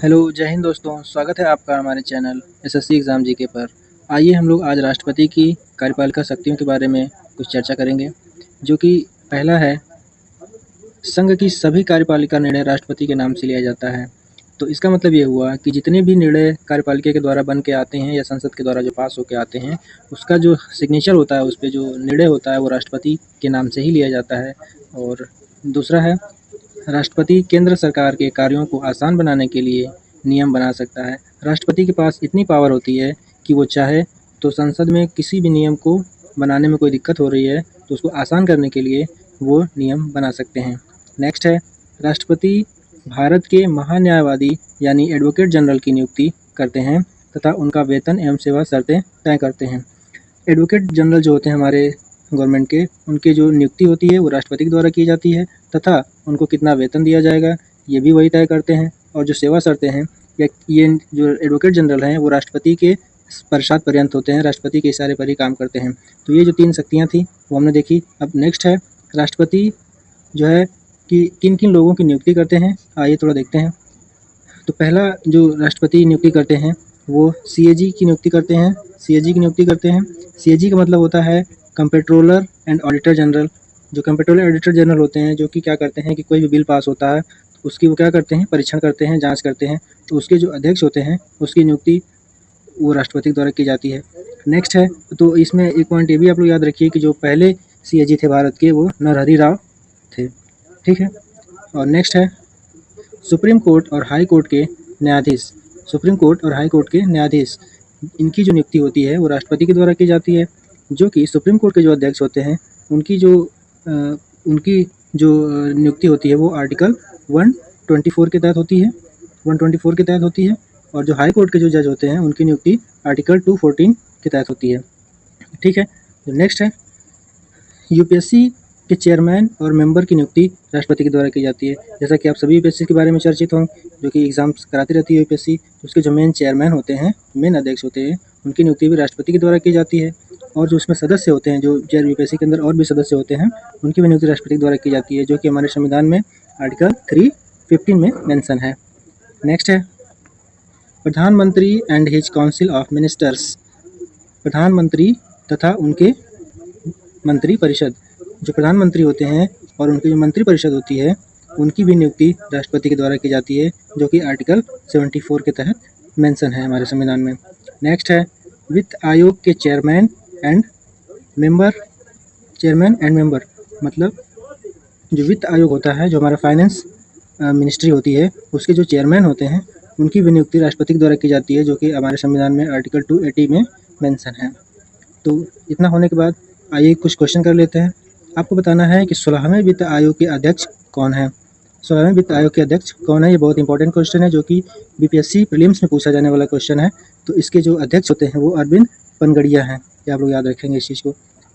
Hello, जय हिंद दोस्तों। स्वागत है आपका हमारे चैनल एसएससी एग्ज़ाम जीके पर। आइए हम लोग आज राष्ट्रपति की कार्यपालिका शक्तियों के बारे में कुछ चर्चा करेंगे, जो कि पहला है, संघ की सभी कार्यपालिका निर्णय राष्ट्रपति के नाम से लिया जाता है। तो इसका मतलब ये हुआ कि जितने भी निर्णय कार्यपालिका के द्वारा बन के आते हैं या संसद के द्वारा जो पास होके आते हैं, उसका जो सिग्नेचर होता है, उस पे जो निर्णय होता है, वो राष्ट्रपति के नाम से ही लिया जाता है। और दूसरा है, राष्ट्रपति केंद्र सरकार के कार्यों को आसान बनाने के लिए नियम बना सकता है। राष्ट्रपति के पास इतनी पावर होती है कि वो चाहे तो संसद में किसी भी नियम को बनाने में कोई दिक्कत हो रही है तो उसको आसान करने के लिए वो नियम बना सकते हैं। नेक्स्ट है, राष्ट्रपति भारत के महान्यायवादी यानी एडवोकेट जनरल की नियुक्ति करते हैं तथा उनका वेतन एवं सेवा शर्तें तय करते हैं। एडवोकेट जनरल जो होते हैं हमारे गवर्नमेंट के, उनकी जो नियुक्ति होती है वो राष्ट्रपति के द्वारा की जाती है तथा उनको कितना वेतन दिया जाएगा ये भी वही तय करते हैं। और जो सेवा शर्तें हैं या ये जो एडवोकेट जनरल हैं वो राष्ट्रपति के पश्चात पर्यंत होते हैं, राष्ट्रपति के इशारे पर ही काम करते हैं। तो ये जो 3 शक्तियाँ थी वो हमने देखी। अब नेक्स्ट है, राष्ट्रपति जो है कि किन किन लोगों की नियुक्ति करते हैं, आइए थोड़ा देखते हैं। तो पहला जो राष्ट्रपति नियुक्ति करते हैं वो सीएजी की नियुक्ति करते हैं। सीएजी की नियुक्ति करते हैं। सीएजी का मतलब होता है कंप्ट्रोलर एंड ऑडिटर जनरल। जो कंप्ट्रोलर ऑडिटर जनरल होते हैं, जो कि क्या करते हैं कि कोई भी बिल पास होता है तो उसकी वो क्या करते हैं, परीक्षण करते हैं, जांच करते हैं। तो उसके जो अध्यक्ष होते हैं उसकी नियुक्ति वो राष्ट्रपति के द्वारा की जाती है। नेक्स्ट है, तो इसमें एक पॉइंट ये भी आप लोग याद रखिए कि जो पहले सीएजी थे भारत के वो नरहरि राव थे, ठीक है। और नेक्स्ट है, सुप्रीम कोर्ट और हाई कोर्ट के न्यायाधीश। सुप्रीम कोर्ट और हाई कोर्ट के न्यायाधीश, इनकी जो नियुक्ति होती है वो राष्ट्रपति के द्वारा की जाती है। जो कि सुप्रीम कोर्ट के जो अध्यक्ष होते हैं उनकी जो नियुक्ति होती है वो आर्टिकल 124 के तहत होती है, 124 के तहत होती है। और जो हाई कोर्ट के जो जज होते हैं उनकी नियुक्ति आर्टिकल 214 के तहत होती है, ठीक है। नेक्स्ट है, यूपीएससी के चेयरमैन और मेंबर की नियुक्ति राष्ट्रपति के द्वारा की जाती है। जैसा कि आप सभी यूपीएससी के बारे में चर्चित हों, जो कि एग्जाम्स कराती रहती है यूपीएससी, तो उसके जो मेन चेयरमैन होते हैं, मेन अध्यक्ष होते हैं, उनकी नियुक्ति भी राष्ट्रपति के द्वारा की जाती है। और जो उसमें सदस्य होते हैं, जो यूपीएससी के अंदर और भी सदस्य होते हैं, उनकी भी नियुक्ति राष्ट्रपति द्वारा की जाती है, जो कि हमारे संविधान में आर्टिकल 315 में मेंशन है। नेक्स्ट है, प्रधानमंत्री and his council of ministers. प्रधानमंत्री तथा उनके मंत्री परिषद, जो प्रधानमंत्री होते हैं और उनकी जो मंत्री परिषद होती है उनकी भी नियुक्ति राष्ट्रपति के द्वारा की जाती है, जो कि आर्टिकल 74 के तहत मेंशन है हमारे संविधान में। नेक्स्ट है, वित्त आयोग के chairman and member. Chairman and member मतलब जो वित्त आयोग होता है, जो हमारा फाइनेंस मिनिस्ट्री होती है, उसके जो चेयरमैन होते हैं उनकी भी नियुक्ति राष्ट्रपति के द्वारा की जाती है, जो कि हमारे संविधान में आर्टिकल 280 में मेंशन है। तो इतना होने के बाद आइए कुछ क्वेश्चन कर लेते हैं। आपको बताना है कि 16वें वित्त आयोग के अध्यक्ष कौन है। 16वें वित्त आयोग के अध्यक्ष कौन है, ये बहुत इंपॉर्टेंट क्वेश्चन है, जो कि बीपीएससी प्रीलिम्स में पूछा जाने वाला क्वेश्चन है। तो इसके जो अध्यक्ष होते हैं वो अरविंद पनगड़िया हैं, ये आप लोग याद रखेंगे इस चीज़ को।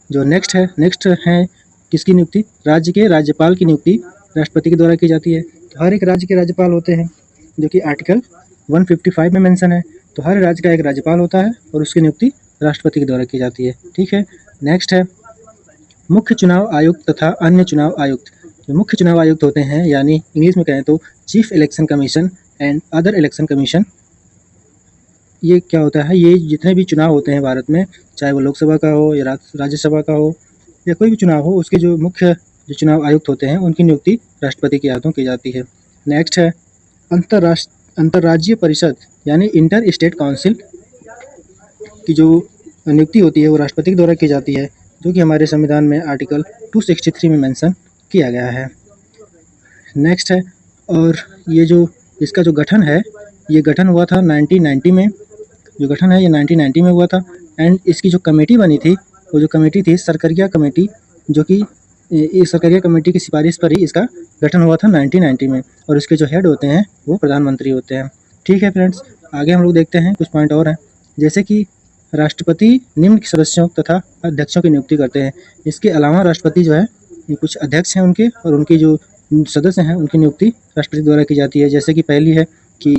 जो नेक्स्ट है किसकी नियुक्ति, राज्य के राज्यपाल की नियुक्ति राष्ट्रपति के द्वारा की जाती है। तो हर एक राज्य के राज्यपाल होते हैं, जो कि आर्टिकल 155 में मेंशन है। तो हर राज्य का एक राज्यपाल होता है और उसकी नियुक्ति राष्ट्रपति के द्वारा की जाती है, ठीक है। नेक्स्ट है, मुख्य चुनाव आयुक्त तथा अन्य चुनाव आयुक्त। जो मुख्य चुनाव आयुक्त होते हैं, यानी इंग्लिश में कहें तो chief election commission and other election commission, ये क्या होता है, ये जितने भी चुनाव होते हैं भारत में, चाहे वो लोकसभा का हो या राज्यसभा का हो या कोई भी चुनाव हो, उसके जो मुख्य जो चुनाव आयुक्त होते हैं उनकी नियुक्ति राष्ट्रपति के हाथों की जाती है। नेक्स्ट है, अंतर्राज्यीय परिषद यानी इंटर स्टेट काउंसिल की जो नियुक्ति होती है वो राष्ट्रपति के द्वारा की जाती है, जो कि हमारे संविधान में आर्टिकल 263 में मेंशन किया गया है। नेक्स्ट है, और ये जो इसका जो गठन है, ये गठन हुआ था 1990 में। जो गठन है ये 1990 में हुआ था। एंड इसकी जो कमेटी बनी थी वो जो कमेटी थी सरकरिया कमेटी, जो कि इस सरकरिया कमेटी की सिफारिश पर ही इसका गठन हुआ था 1990 में। और इसके जो हेड होते हैं वो प्रधानमंत्री होते हैं, ठीक है फ्रेंड्स। आगे हम लोग देखते हैं कुछ पॉइंट और हैं, जैसे कि राष्ट्रपति निम्न सदस्यों तथा अध्यक्षों की नियुक्ति करते हैं। इसके अलावा राष्ट्रपति जो है, कुछ अध्यक्ष हैं उनके और उनके जो सदस्य हैं उनकी नियुक्ति राष्ट्रपति द्वारा की जाती है। जैसे कि पहली है कि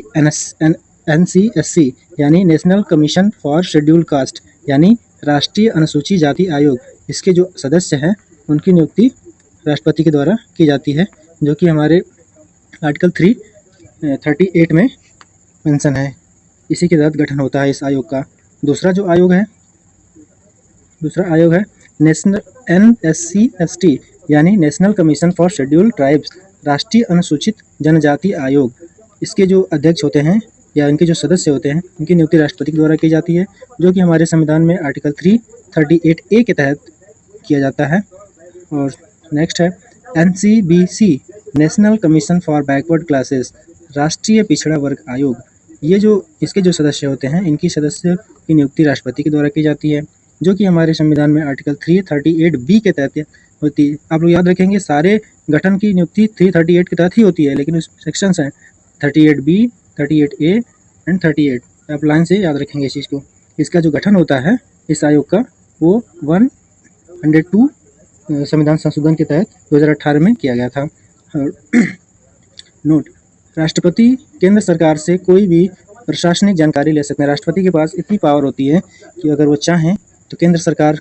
NCSC यानी national commission for scheduled caste यानी राष्ट्रीय अनुसूची जाति आयोग, इसके जो सदस्य हैं उनकी नियुक्ति राष्ट्रपति के द्वारा की जाती है, जो कि हमारे आर्टिकल 338 में मेंशन है, इसी के तहत गठन होता है इस आयोग का। दूसरा आयोग है नेशनल NSC/ST यानी national commission for scheduled tribes, राष्ट्रीय अनुसूचित जनजाति आयोग। इसके जो अध्यक्ष होते हैं या इनके जो सदस्य होते हैं, इनकी नियुक्ति राष्ट्रपति के द्वारा की जाती है, जो कि हमारे संविधान में आर्टिकल 338A के तहत किया जाता है। और नेक्स्ट है NCBC national commission for backward classes, राष्ट्रीय पिछड़ा वर्ग आयोग। ये जो इसके जो सदस्य होते हैं, इनकी सदस्य की नियुक्ति राष्ट्रपति के द्वारा की जाती है, जो कि हमारे संविधान में आर्टिकल 338B के तहत होती है। आप लोग याद रखेंगे सारे गठन की नियुक्ति 338 के तहत ही होती है, लेकिन उस सेक्शंस हैं 38B, 38A एंड 38। आप लाइन से याद रखेंगे इस चीज़ को। इसका जो गठन होता है इस आयोग का, वो 102 संविधान संशोधन के तहत 2018 में किया गया था। नोट, राष्ट्रपति केंद्र सरकार से कोई भी प्रशासनिक जानकारी ले सकते हैं। राष्ट्रपति के पास इतनी पावर होती है कि अगर वो चाहें तो केंद्र सरकार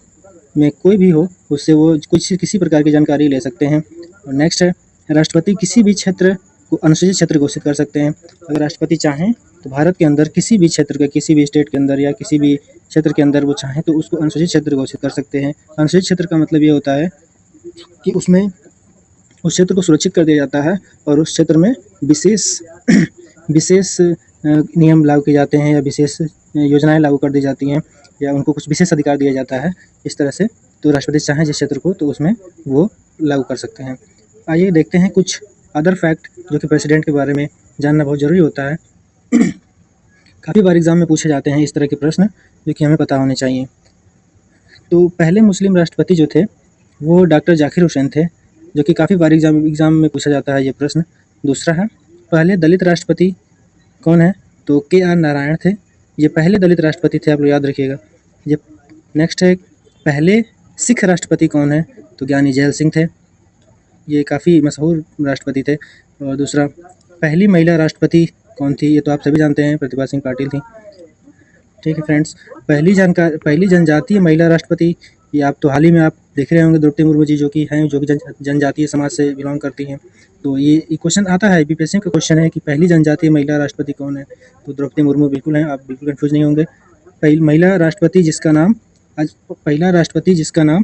में कोई भी हो, उससे वो किसी प्रकार की जानकारी ले सकते हैं। और नेक्स्ट है, राष्ट्रपति किसी भी क्षेत्र को अनुसूचित क्षेत्र घोषित कर सकते हैं। अगर राष्ट्रपति चाहें तो भारत के अंदर किसी भी क्षेत्र के, किसी भी स्टेट के अंदर या किसी भी क्षेत्र के अंदर वो चाहें तो उसको अनुसूचित क्षेत्र घोषित कर सकते हैं। अनुसूचित क्षेत्र का मतलब ये होता है कि उसमें उस क्षेत्र को सुरक्षित कर दिया जाता है और उस क्षेत्र में विशेष नियम लागू किए जाते हैं या विशेष योजनाएं लागू कर दी जाती हैं या उनको कुछ विशेष अधिकार दिया जाता है। इस तरह से तो राष्ट्रपति चाहें जिस क्षेत्र को तो उसमें वो लागू कर सकते हैं। आइए देखते हैं कुछ अदर फैक्ट जो कि प्रेसिडेंट के बारे में जानना बहुत ज़रूरी होता है। काफ़ी बार एग्जाम में पूछे जाते हैं इस तरह के प्रश्न जो कि हमें पता होने चाहिए। तो पहले मुस्लिम राष्ट्रपति जो थे वो डॉक्टर जाकिर हुसैन थे, जो कि काफ़ी बार एग्जाम में पूछा जाता है ये प्रश्न। दूसरा है, पहले दलित राष्ट्रपति कौन है? तो KR नारायण थे, ये पहले दलित राष्ट्रपति थे, आप लोग याद रखिएगा। ये नेक्स्ट है, पहले सिख राष्ट्रपति कौन है? तो ज्ञानी जैल सिंह थे, ये काफ़ी मशहूर राष्ट्रपति थे। और दूसरा, पहली महिला राष्ट्रपति कौन थी? ये तो आप सभी जानते हैं, प्रतिभा सिंह पाटिल थी। ठीक है फ्रेंड्स, पहली जनजातीय महिला राष्ट्रपति, ये आप तो हाल ही में आप देख रहे होंगे, द्रौपदी मुर्मू जी जो कि जनजातीय समाज से बिलोंग करती हैं। तो ये क्वेश्चन आता है, BPSC का क्वेश्चन है कि पहली जनजातीय महिला राष्ट्रपति कौन है? तो द्रौपदी मुर्मू बिल्कुल हैं, आप बिल्कुल कन्फ्यूज नहीं होंगे। पहला राष्ट्रपति जिसका नाम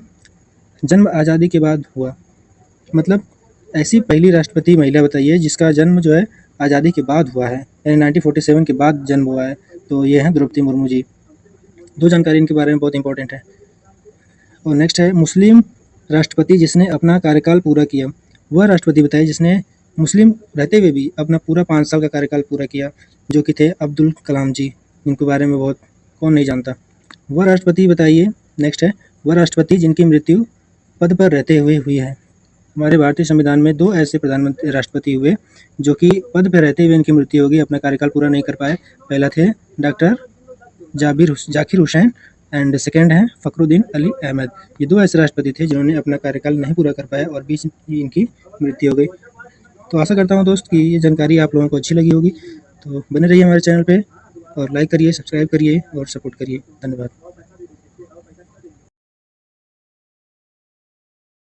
जन्म आज़ादी के बाद हुआ, मतलब ऐसी पहली राष्ट्रपति महिला बताइए जिसका जन्म जो है आज़ादी के बाद हुआ है, यानी 1947 के बाद जन्म हुआ है। तो ये हैं द्रौपदी मुर्मू जी। दो जानकारी इनके बारे में बहुत इंपॉर्टेंट है। और नेक्स्ट है, मुस्लिम राष्ट्रपति जिसने अपना कार्यकाल पूरा किया, वह राष्ट्रपति बताइए जिसने मुस्लिम रहते हुए भी अपना पूरा 5 साल का कार्यकाल पूरा किया, जो कि थे अब्दुल कलाम जी, जिनके बारे में बहुत कौन नहीं जानता। वह राष्ट्रपति बताइए। नेक्स्ट है, वह राष्ट्रपति जिनकी मृत्यु पद पर रहते हुए हुई है। हमारे भारतीय संविधान में 2 ऐसे प्रधानमंत्री राष्ट्रपति हुए जो कि पद पर रहते हुए इनकी मृत्यु हो गई, अपना कार्यकाल पूरा नहीं कर पाए। पहला थे doctor Zakir Hussain and second है फखरुद्दीन अली अहमद। ये 2 ऐसे राष्ट्रपति थे जिन्होंने अपना कार्यकाल नहीं पूरा कर पाया और बीच में इनकी मृत्यु हो गई। तो आशा करता हूँ दोस्त कि ये जानकारी आप लोगों को अच्छी लगी होगी। तो बने रहिए हमारे चैनल पे और लाइक करिए, सब्सक्राइब करिए और सपोर्ट करिए। धन्यवाद।